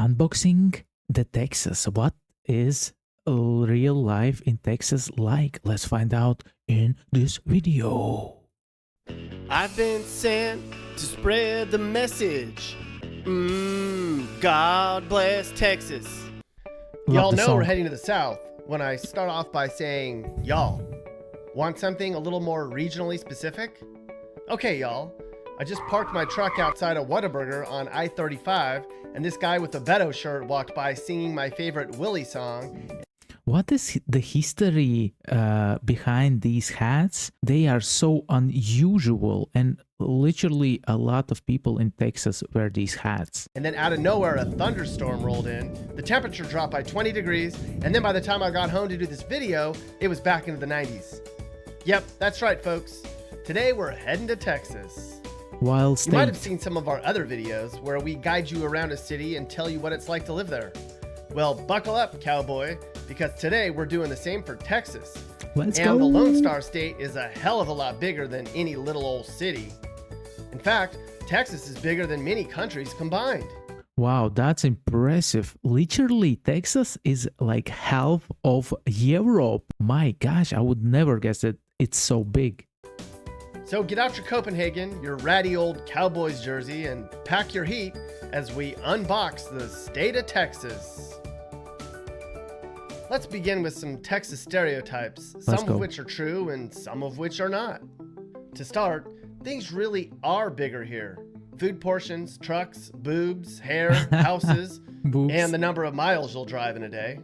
unboxing the Texas. What is real life in Texas like? Let's find out in this video. I've been sent to spread the message. God bless Texas. Y'all know we're heading to the south when I start off by saying y'all. Want something a little more regionally specific? Okay, y'all. I just parked my truck outside of Whataburger on I-35, and this guy with a Beto shirt walked by singing my favorite Willie song. What is the history behind these hats? They are so unusual, and literally a lot of people in Texas wear these hats. And then out of nowhere, a thunderstorm rolled in. The temperature dropped by 20 degrees, and then by the time I got home to do this video, it was back into the 90s. Yep, that's right, folks. Today we're heading to Texas. You might have seen some of our other videos where we guide you around a city and tell you what it's like to live there. Well, buckle up, cowboy, because today we're doing the same for Texas. Let's go. And the Lone Star State is a hell of a lot bigger than any little old city. In fact, Texas is bigger than many countries combined. Wow, that's impressive. Literally, Texas is like half of Europe. My gosh, I would never guess that it's so big. So get out your Copenhagen, your ratty old Cowboys jersey, and pack your heat as we unbox the state of Texas. Let's begin with some Texas stereotypes, some of which are true and some of which are not. To start, things really are bigger here. Food portions, trucks, boobs, hair, houses, and the number of miles you'll drive in a day.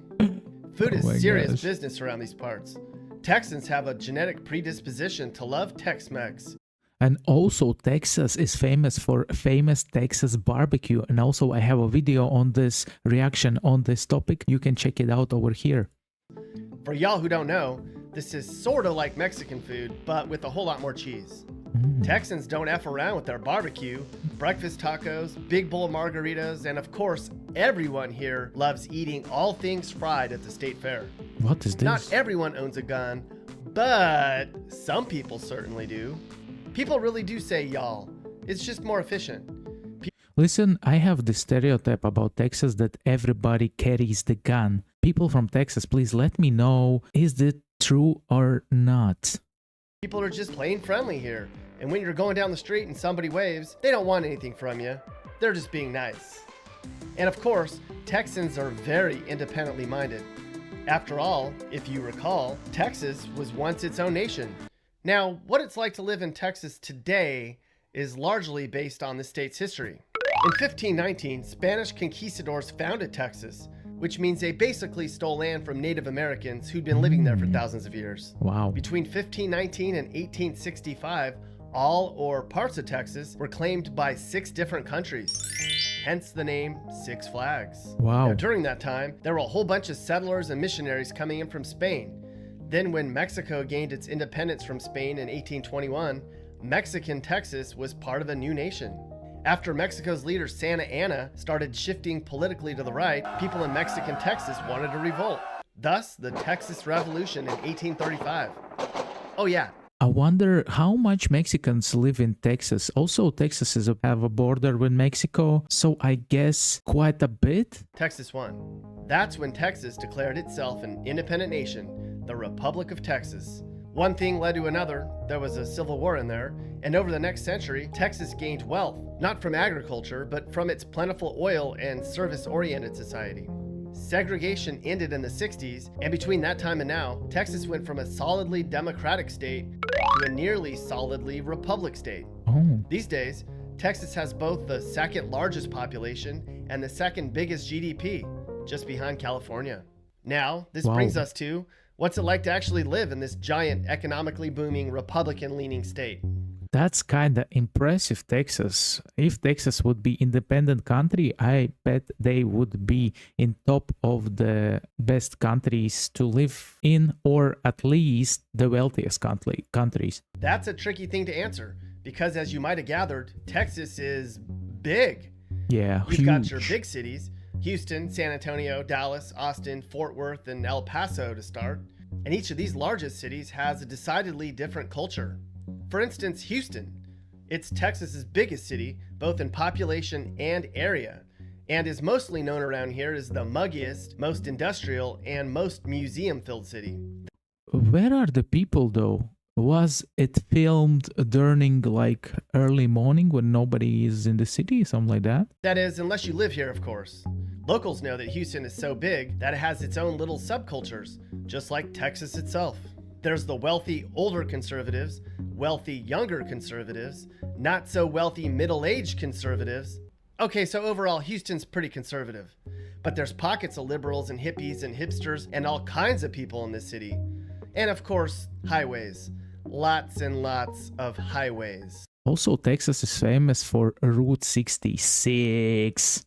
Food is serious business around these parts. Texans have a genetic predisposition to love Tex-Mex. And also Texas is famous for famous Texas barbecue. And also I have a video on this reaction on this topic. You can check it out over here. For y'all who don't know, this is sort of like Mexican food, but with a whole lot more cheese. Texans don't F around with their barbecue, breakfast tacos, big bowl margaritas, and of course, everyone here loves eating all things fried at the state fair. What is this? Not everyone owns a gun, but some people certainly do. People really do say y'all. It's just more efficient. Listen, I have this stereotype about Texas that everybody carries the gun. People from Texas, please let me know, is that true or not? People are just plain friendly here. And when you're going down the street and somebody waves, they don't want anything from you. They're just being nice. And of course, Texans are very independently minded. After all, if you recall, Texas was once its own nation. Now, what it's like to live in Texas today is largely based on the state's history. In 1519, Spanish conquistadors founded Texas, which means they basically stole land from Native Americans who'd been living there for thousands of years. Wow. Between 1519 and 1865, all or parts of Texas were claimed by 6 different countries. Hence the name Six Flags. Wow. Now, during that time, there were a whole bunch of settlers and missionaries coming in from Spain. Then when Mexico gained its independence from Spain in 1821, Mexican Texas was part of a new nation. After Mexico's leader Santa Anna started shifting politically to the right, people in Mexican Texas wanted to revolt. Thus, the Texas Revolution in 1835. Oh yeah. I wonder how much Mexicans live in Texas. Also, Texas have a border with Mexico, so I guess quite a bit. Texas won. That's when Texas declared itself an independent nation, the Republic of Texas. One thing led to another. There was a civil war in there, and over the next century, Texas gained wealth, not from agriculture, but from its plentiful oil and service-oriented society. Segregation ended in the 60s, and between that time and now, Texas went from a solidly democratic state to a nearly solidly republic state. These days, Texas has both the second largest population and the second biggest GDP, just behind California. Now, this brings us to, what's it like to actually live in this giant, economically booming, Republican-leaning state? That's kind of impressive, Texas. If Texas would be independent country, I bet they would be in top of the best countries to live in, or at least the wealthiest countries. That's a tricky thing to answer, because as you might have gathered, Texas is big. Yeah, You've got your big cities, Houston, San Antonio, Dallas, Austin, Fort Worth, and El Paso to start. And each of these largest cities has a decidedly different culture. For instance, Houston. It's Texas's biggest city, both in population and area. and is mostly known around here as the muggiest, most industrial, and most museum-filled city. Where are the people though? Was it filmed during like early morning when nobody is in the city, something like that? That is, unless you live here, of course. Locals know that Houston is so big that it has its own little subcultures, just like Texas itself. There's the wealthy older conservatives, wealthy younger conservatives, not so wealthy middle-aged conservatives. Okay, so overall, Houston's pretty conservative. But there's pockets of liberals and hippies and hipsters and all kinds of people in this city. And of course, highways. Lots and lots of highways. Also, Texas is famous for Route 66.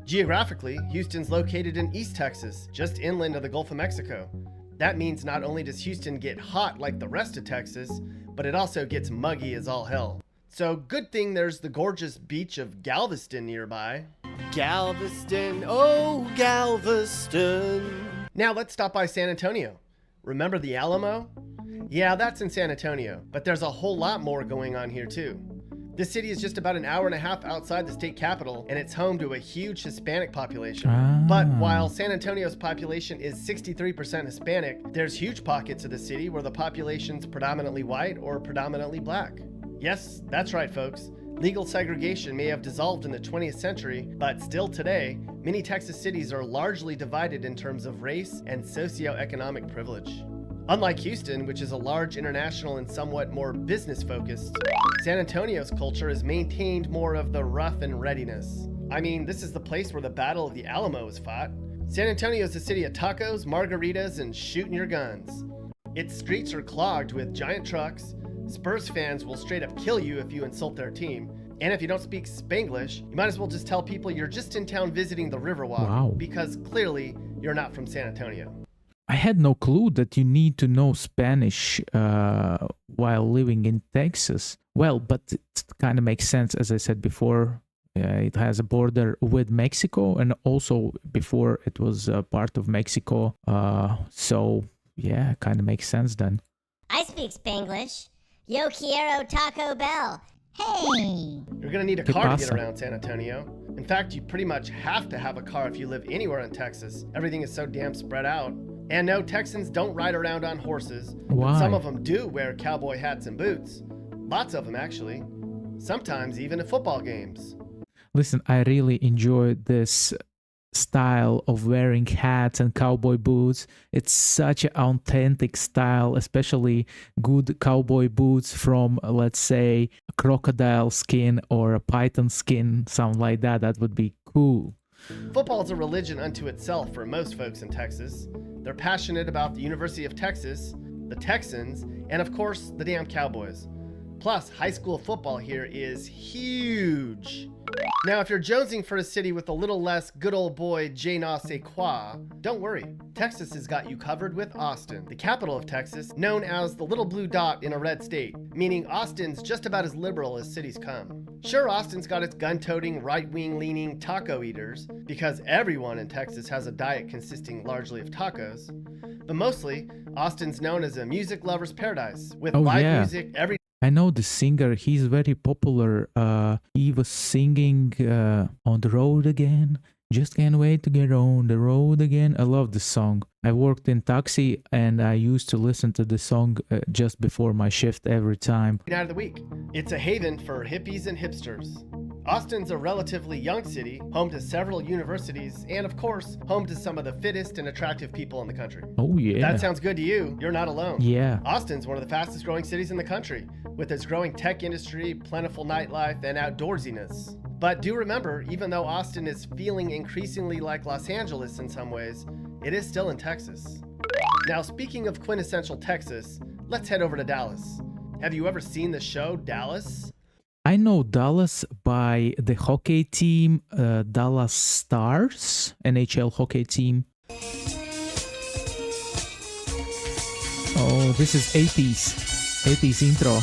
Geographically, Houston's located in East Texas, just inland of the Gulf of Mexico. That means not only does Houston get hot like the rest of Texas, but it also gets muggy as all hell. So good thing there's the gorgeous beach of Galveston nearby. Galveston, oh Galveston. Now let's stop by San Antonio. Remember the Alamo? Yeah, that's in San Antonio, but there's a whole lot more going on here too. This city is just about an hour and a half outside the state capital, and it's home to a huge Hispanic population. But while San Antonio's population is 63% Hispanic, there's huge pockets of the city where the population's predominantly white or predominantly black. Yes, that's right, folks. Legal segregation may have dissolved in the 20th century, but still today, many Texas cities are largely divided in terms of race and socioeconomic privilege. Unlike Houston, which is a large international and somewhat more business-focused, San Antonio's culture has maintained more of the rough and readiness. I mean, this is the place where the Battle of the Alamo was fought. San Antonio is a city of tacos, margaritas, and shooting your guns. Its streets are clogged with giant trucks. Spurs fans will straight up kill you if you insult their team. And if you don't speak Spanglish, you might as well just tell people you're just in town visiting the Riverwalk, because clearly you're not from San Antonio. I had no clue that you need to know Spanish while living in Texas. Well, but it kind of makes sense, as I said before. It has a border with Mexico, and also before it was part of Mexico. So, yeah, kind of makes sense then. I speak Spanglish. Yo quiero Taco Bell. Hey! You're gonna need a car to get around San Antonio. In fact, you pretty much have to have a car if you live anywhere in Texas. Everything is so damn spread out. And no, Texans don't ride around on horses. Why? But some of them do wear cowboy hats and boots. Lots of them, actually. Sometimes even at football games. Listen, I really enjoy this style of wearing hats and cowboy boots. It's such an authentic style, especially good cowboy boots from, let's say, a crocodile skin or a python skin, something like that. That would be cool. Football is a religion unto itself for most folks in Texas. They're passionate about the University of Texas, the Texans, and of course, the damn Cowboys. Plus, high school football here is huge. Now, if you're jonesing for a city with a little less good old boy je ne sais quoi, don't worry. Texas has got you covered with Austin, the capital of Texas, known as the little blue dot in a red state, meaning Austin's just about as liberal as cities come. Sure, Austin's got its gun-toting, right-wing leaning taco eaters, because everyone in Texas has a diet consisting largely of tacos. But mostly, Austin's known as a music lover's paradise, with live music every I know the singer, he's very popular. He was singing On the Road Again. Just can't wait to get on the road again. I love this song. I worked in taxi and I used to listen to the song just before my shift every time. night of the week. It's a haven for hippies and hipsters. Austin's a relatively young city, home to several universities, and of course, home to some of the fittest and attractive people in the country. Oh yeah. If that sounds good to you, you're not alone. Yeah. Austin's one of the fastest growing cities in the country, with its growing tech industry, plentiful nightlife, and outdoorsiness. But do remember, even though Austin is feeling increasingly like Los Angeles in some ways, it is still in Texas. Now, speaking of quintessential Texas, let's head over to Dallas. Have you ever seen the show Dallas? I know Dallas by the hockey team, Dallas Stars, NHL hockey team. Oh, this is 80s intro.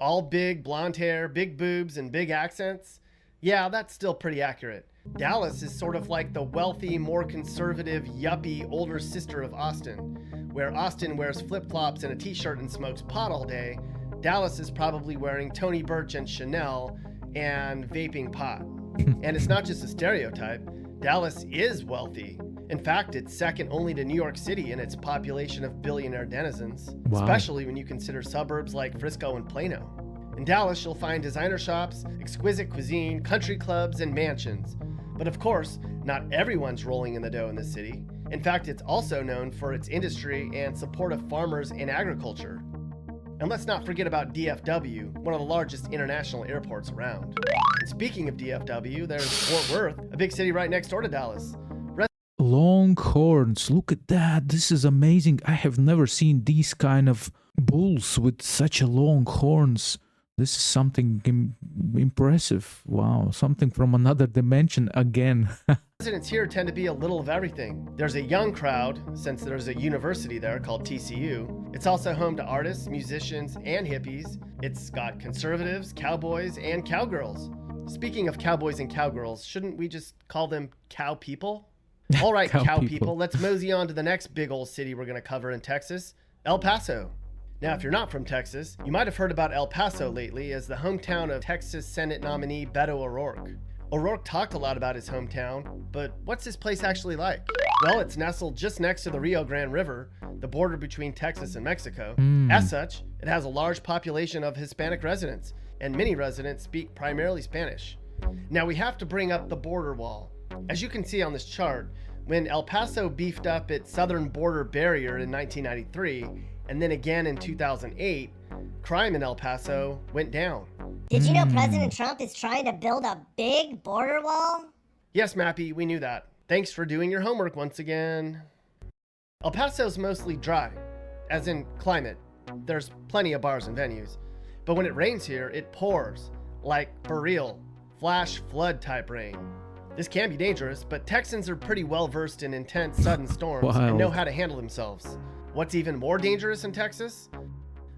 All big blonde hair, big boobs, and big accents? Yeah, that's still pretty accurate. Dallas is sort of like the wealthy, more conservative, yuppie older sister of Austin. Where Austin wears flip-flops and a t-shirt and smokes pot all day, Dallas is probably wearing Tony Birch and Chanel and vaping pot. And it's not just a stereotype. Dallas is wealthy. In fact, it's second only to New York City in its population of billionaire denizens, Wow. especially when you consider suburbs like Frisco and Plano. In Dallas, you'll find designer shops, exquisite cuisine, country clubs, and mansions. But of course, not everyone's rolling in the dough in the city. In fact, it's also known for its industry and support of farmers and agriculture. And let's not forget about DFW, one of the largest international airports around. And speaking of DFW, there's Fort Worth, a big city right next door to Dallas. Longhorns, look at that. This is amazing. I have never seen these kind of bulls with such a long horns. This is something impressive. Wow, something from another dimension again. Residents here tend to be a little of everything. There's a young crowd, since there's a university there called TCU. It's also home to artists, musicians, and hippies. It's got conservatives, cowboys, and cowgirls. Speaking of cowboys and cowgirls, shouldn't we just call them cow people? All right, cow people, let's mosey on to the next big old city we're going to cover in Texas, El Paso. Now, if you're not from Texas, you might have heard about El Paso lately as the hometown of Texas Senate nominee Beto O'Rourke. O'Rourke talked a lot about his hometown, but what's this place actually like? Well, it's nestled just next to the Rio Grande River, the border between Texas and Mexico. As such, it has a large population of Hispanic residents, and many residents speak primarily Spanish. Now, we have to bring up the border wall. As you can see on this chart, when El Paso beefed up its southern border barrier in 1993, and then again in 2008, crime in El Paso went down. Did you know President Trump is trying to build a big border wall? Yes, Mappy, we knew that. Thanks for doing your homework once again. El Paso's mostly dry, as in climate. There's plenty of bars and venues. But when it rains here, it pours. Like, for real, flash flood type rain. This can be dangerous, but Texans are pretty well versed in intense sudden storms and know how to handle themselves. What's even more dangerous in Texas?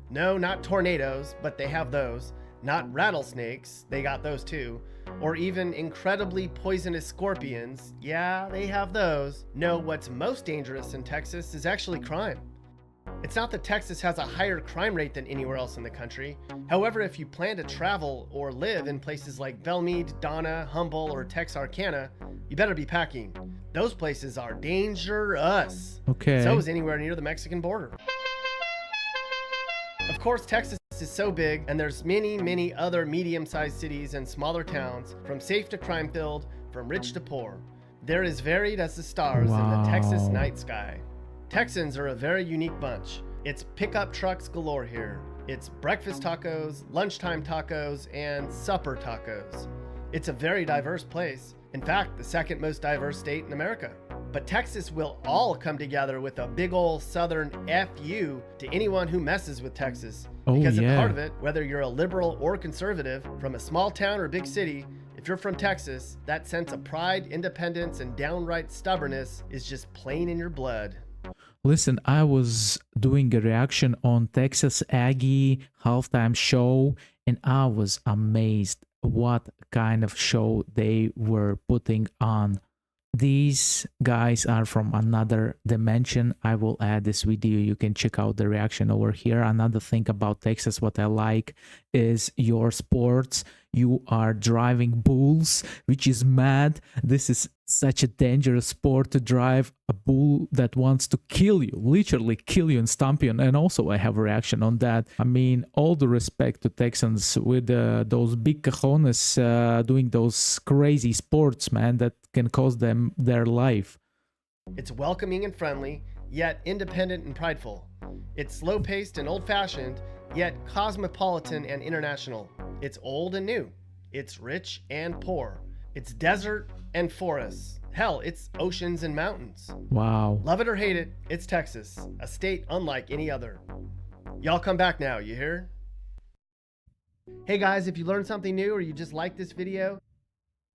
No, not tornadoes, but they have those. Not rattlesnakes, they got those too. Or even incredibly poisonous scorpions, yeah, they have those. No, what's most dangerous in Texas is actually crime. It's not that Texas has a higher crime rate than anywhere else in the country. However, if you plan to travel or live in places like Belmead, Donna, Humble, or Texarkana, you better be packing. Those places are dangerous. Okay. So is anywhere near the Mexican border. Of course, Texas is so big, and there's many other medium-sized cities and smaller towns, from safe to crime-filled, from rich to poor. They're as varied as the stars in the Texas night sky. Texans are a very unique bunch. It's pickup trucks galore here. It's breakfast tacos, lunchtime tacos, and supper tacos. It's a very diverse place. In fact, the second most diverse state in America. But Texas will all come together with a big ol' southern FU to anyone who messes with Texas. Because at the heart of it, whether you're a liberal or conservative, from a small town or big city, if you're from Texas, that sense of pride, independence, and downright stubbornness is just plain in your blood. Listen, I was doing a reaction on Texas Aggie halftime show, and I was amazed what kind of show they were putting on. These guys are from another dimension. I will add this video. You can check out the reaction over here. Another thing about Texas, what I like is your sports. You are driving bulls, which is mad. This is such a dangerous sport to drive a bull that wants to kill you, literally kill you and stomp you. And also I have a reaction on that. I mean, all the respect to Texans with those big cojones doing those crazy sports, man, that can cost them their life. It's welcoming and friendly, yet independent and prideful. It's slow-paced and old-fashioned, yet cosmopolitan and international. It's old and new. It's rich and poor. It's desert and forests. Hell, it's oceans and mountains. Wow. Love it or hate it, it's Texas, a state unlike any other. Y'all come back now, you hear? Hey guys, if you learned something new or you just like this video,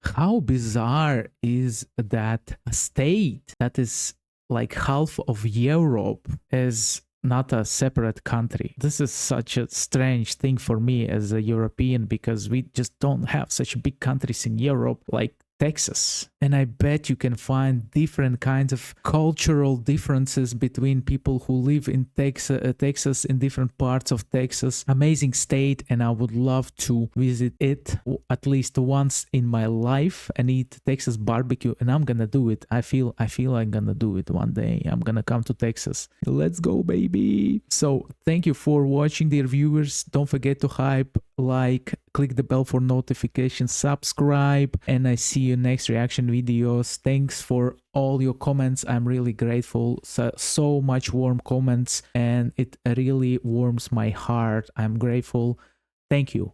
how bizarre is that a state that is like half of Europe is not a separate country? This is such a strange thing for me as a European, because we just don't have such big countries in Europe like Texas. and I bet you can find different kinds of cultural differences between people who live in Texas, in different parts of Texas. Amazing state, and I would love to visit it at least once in my life and eat Texas barbecue, and I'm gonna do it. I feel I'm gonna do it one day. I'm gonna come to Texas. Let's go, baby. So thank you for watching, dear viewers. Don't forget to hype, like, click the bell for notifications, subscribe, and I see you next reaction videos. Thanks for all your comments. I'm really grateful. So much warm comments, and it really warms my heart. I'm grateful. Thank you.